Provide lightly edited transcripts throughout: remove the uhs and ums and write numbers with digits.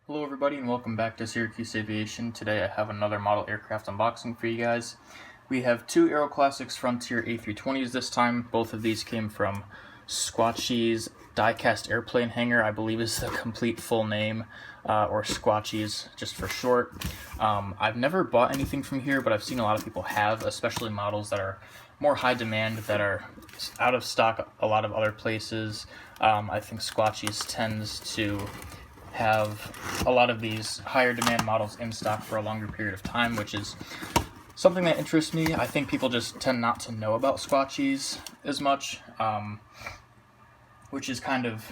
Hello everybody and welcome back to Syracuse Aviation. Today I have another model aircraft unboxing for you guys. We have two Aero Classics Frontier A320s this time. Both of these came from Squatchy's Die-Cast Airplane Hangar, I believe is the complete full name, or Squatchy's just for short. I've never bought anything from here, but I've seen a lot of people have, especially models that are more high demand, that are out of stock a lot of other places. I think Squatchy's tends to have a lot of these higher demand models in stock for a longer period of time, which is something that interests me. I think people just tend not to know about Squatchies as much, which is kind of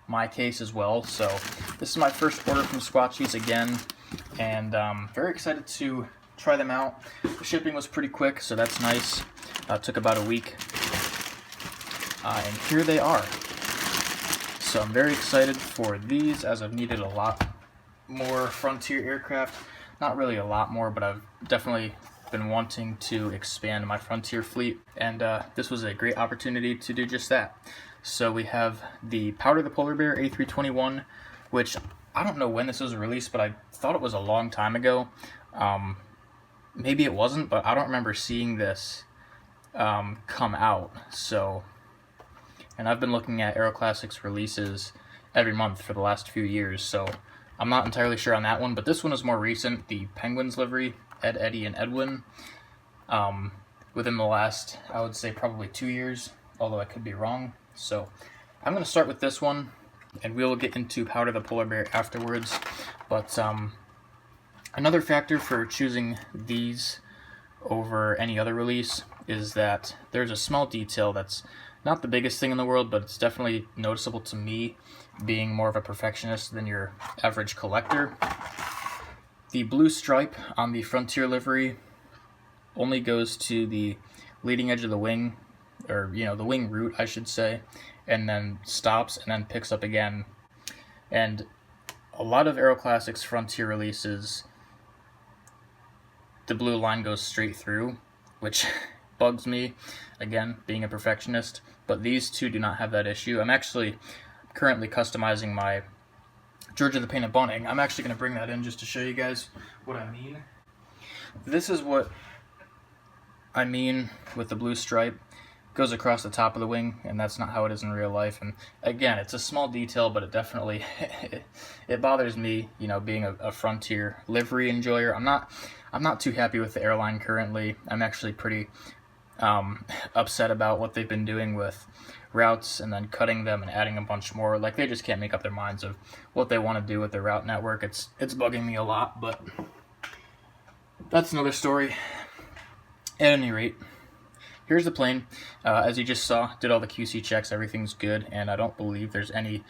my case as well. So this is my first order from Squatchies again, and very excited to try them out. The shipping was pretty quick, so that's nice. It took about a week, and here they are. So I'm very excited for these, as I've needed a lot more Frontier aircraft. Not really a lot more, but I've definitely been wanting to expand my Frontier fleet, and this was a great opportunity to do just that. So we have the Powder the Polar Bear A321, which I don't know when this was released, but I thought it was a long time ago. Maybe it wasn't, but I don't remember seeing this come out. And I've been looking at Aero Classics releases every month for the last few years, so I'm not entirely sure on that one, but this one is more recent, the Penguins livery, Ed, Eddie, and Edwin, within the last, I would say, probably 2 years, although I could be wrong. So I'm going to start with this one, and we'll get into Powder the Polar Bear afterwards. But another factor for choosing these over any other release is that there's a small detail that's not the biggest thing in the world, but it's definitely noticeable to me, being more of a perfectionist than your average collector. The blue stripe on the Frontier livery only goes to the leading edge of the wing, or the wing root, I should say, and then stops and then picks up again. And a lot of Aero Classics Frontier releases, the blue line goes straight through, which bugs me, again, being a perfectionist, but these two do not have that issue. I'm actually currently customizing my Georgia the Painted Bunting. I'm actually going to bring that in just to show you guys what I mean. This is what I mean with the blue stripe. It goes across the top of the wing, and that's not how it is in real life. And again, it's a small detail, but it definitely it bothers me, being a Frontier livery enjoyer. I'm not too happy with the airline currently. I'm actually pretty upset about what they've been doing with routes and then cutting them and adding a bunch more. Like, they just can't make up their minds of what they want to do with their route network. It's bugging me a lot, but that's another story. At any rate, here's the plane. As you just saw, did all the QC checks, everything's good, and I don't believe there's any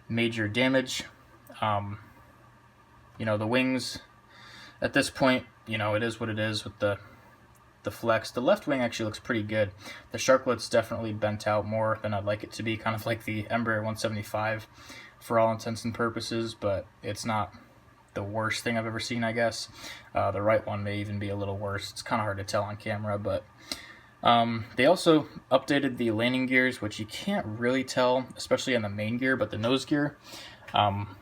major damage. The wings, at this point, it is what it is with the flex. The left wing actually looks pretty good. The sharklet's definitely bent out more than I'd like it to be, kind of like the Embraer 175 for all intents and purposes, but it's not the worst thing I've ever seen, I guess. The right one may even be a little worse. It's kind of hard to tell on camera, but they also updated the landing gears, which you can't really tell, especially on the main gear, but the nose gear. From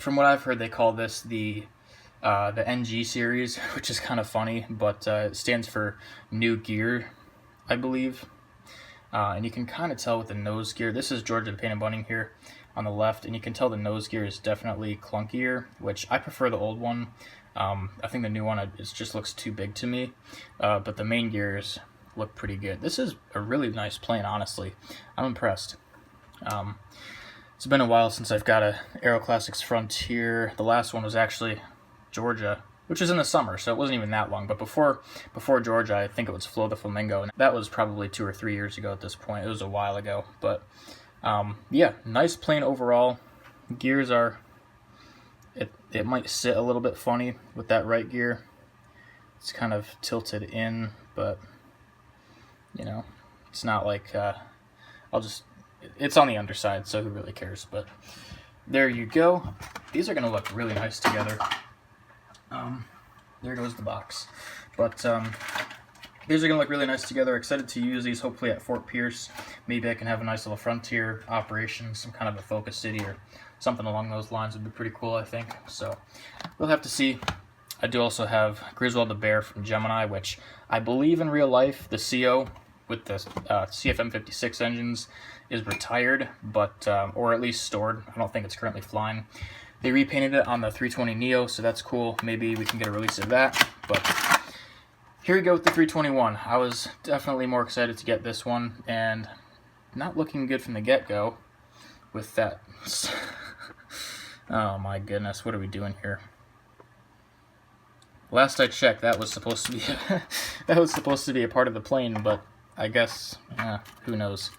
what I've heard, they call this the NG series, which is kind of funny, but it stands for new gear, I believe. And you can kind of tell with the nose gear. This is Georgia the Painted Bunting here on the left, and you can tell the nose gear is definitely clunkier, which I prefer the old one. I think the new one, it just looks too big to me, but the main gears look pretty good. This is a really nice plane, honestly. I'm impressed. It's been a while since I've got a Aero Classics Frontier. The last one was actually Georgia, which was in the summer, so it wasn't even that long. But before Georgia, I think it was Flo the Flamingo, and that was probably 2 or 3 years ago at this point. It was a while ago, but yeah, nice plane overall. Gears are, it might sit a little bit funny with that right gear. It's kind of tilted in, but it's not like it's on the underside, so who really cares? But there you go. These are gonna look really nice together. There goes the box. But these are going to look really nice together. Excited to use these hopefully at Fort Pierce. Maybe I can have a nice little Frontier operation, some kind of a Focus City or Something along those lines would be pretty cool, I think. So we'll have to see. I do also have Griswold the Bear from Gemini, which I believe in real life, the CO with the CFM56 engines is retired, but or at least stored. I don't think it's currently flying. They repainted it on the A320neo, so that's cool. Maybe we can get a release of that. But here we go with the 321. I was definitely more excited to get this one, and not looking good from the get-go with that. Oh my goodness, what are we doing here? Last I checked, that was supposed to be that was supposed to be a part of the plane, but I guess who knows?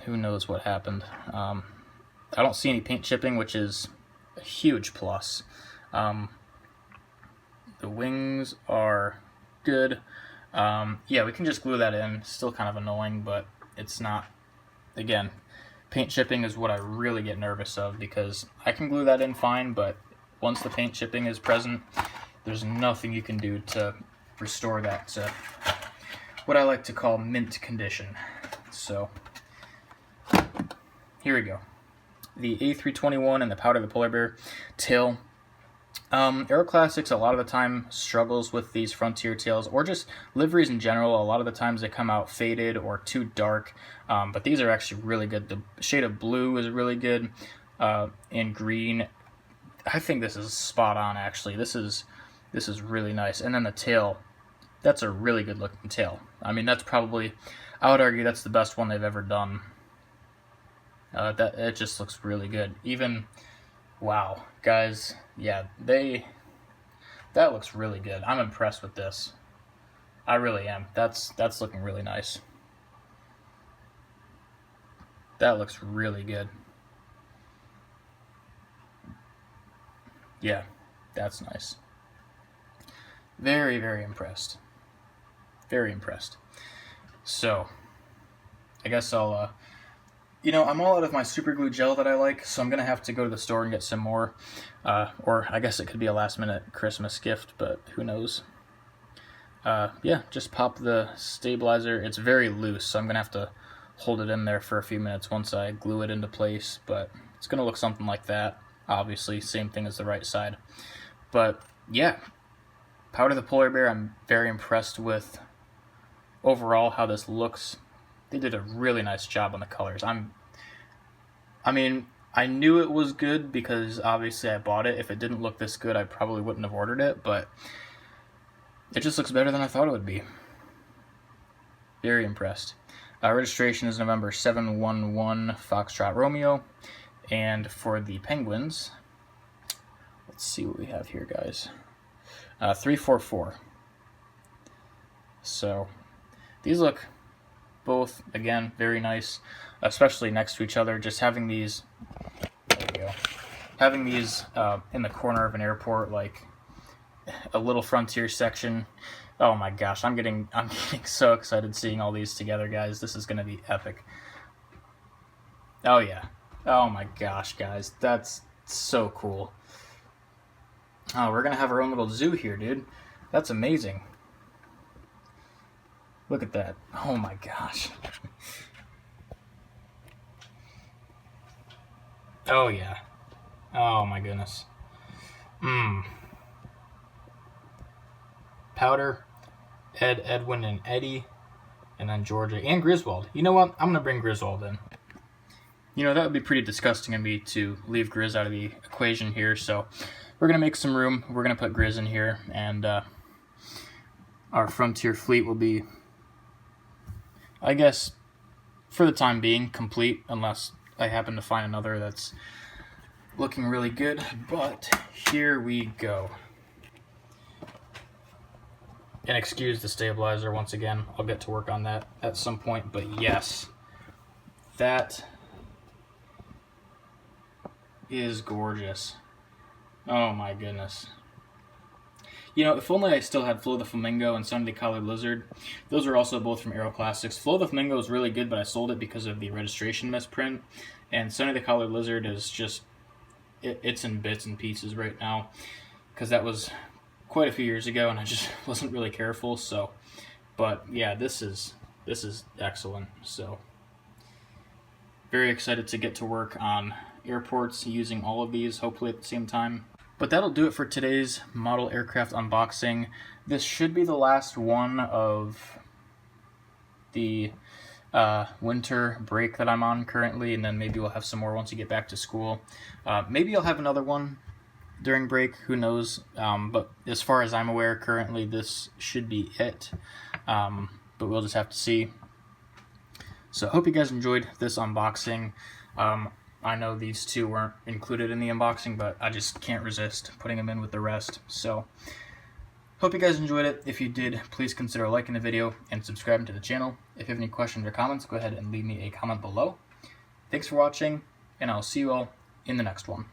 Who knows what happened? I don't see any paint chipping, which is a huge plus. The wings are good. Yeah, we can just glue that in. Still kind of annoying, but it's not. Again, paint chipping is what I really get nervous of, because I can glue that in fine, but once the paint chipping is present, there's nothing you can do to restore that to what I like to call mint condition. So here we go. The A321 and the Powder the Polar Bear tail. Aero Classics a lot of the time struggles with these Frontier tails, or just liveries in general. A lot of the times they come out faded or too dark, but these are actually really good. The shade of blue is really good, and green. I think this is spot on, actually. This is really nice. And then the tail, that's a really good looking tail. I mean, that's probably, I would argue that's the best one they've ever done. That it just looks really good. Even, wow, guys, yeah, that looks really good. I'm impressed with this. I really am. That's looking really nice. That looks really good. Yeah, that's nice. Very, very impressed. Very impressed. So, I guess I'll, I'm all out of my super glue gel that I like, so I'm going to have to go to the store and get some more. Or I guess it could be a last minute Christmas gift, but who knows. Yeah, just pop the stabilizer. It's very loose, so I'm going to have to hold it in there for a few minutes once I glue it into place, but it's going to look something like that. Obviously, same thing as the right side. But, yeah. Powder the Polar Bear, I'm very impressed with overall how this looks. They did a really nice job on the colors. I mean, I knew it was good because obviously I bought it. If it didn't look this good, I probably wouldn't have ordered it, but it just looks better than I thought it would be. Very impressed. Registration is November 711 Foxtrot Romeo. And for the Penguins, let's see what we have here, guys. 344. So these look both, again, very nice, especially next to each other. Just having these, there we go, having these in the corner of an airport, like a little Frontier section. Oh my gosh, I'm getting so excited seeing all these together, guys. This is gonna be epic. Oh yeah. Oh my gosh, guys, that's so cool. Oh, we're gonna have our own little zoo here, dude. That's amazing. Look at that. Oh my gosh. Oh yeah. Oh my goodness. Powder, Ed, Edwin, and Eddie, and then Georgia, and Griswold. You know what? I'm gonna bring Griswold in. That would be pretty disgusting of me to leave Grizz out of the equation here, so we're going to make some room. We're going to put Grizz in here, and our Frontier fleet will be, I guess, for the time being, complete, unless I happen to find another that's looking really good. But here we go. And excuse the stabilizer once again. I'll get to work on that at some point, but yes, that is gorgeous. Oh my goodness. If only I still had Flo the Flamingo and Sunny the Collared Lizard. Those are also both from Aero Classics. Flo the Flamingo is really good, but I sold it because of the registration misprint. And Sunny the Collared Lizard is just, it's in bits and pieces right now, because that was quite a few years ago and I just wasn't really careful. So, but yeah, this is excellent. So, very excited to get to work on airports using all of these, hopefully at the same time. But that'll do it for today's model aircraft unboxing. This should be the last one of the winter break that I'm on currently, and then maybe we'll have some more once you get back to school. Maybe I'll have another one during break, who knows, but as far as I'm aware currently this should be it, but we'll just have to see. So I hope you guys enjoyed this unboxing. I know these two weren't included in the unboxing, but I just can't resist putting them in with the rest. So hope you guys enjoyed it. If you did, please consider liking the video and subscribing to the channel. If you have any questions or comments, go ahead and leave me a comment below. Thanks for watching, and I'll see you all in the next one.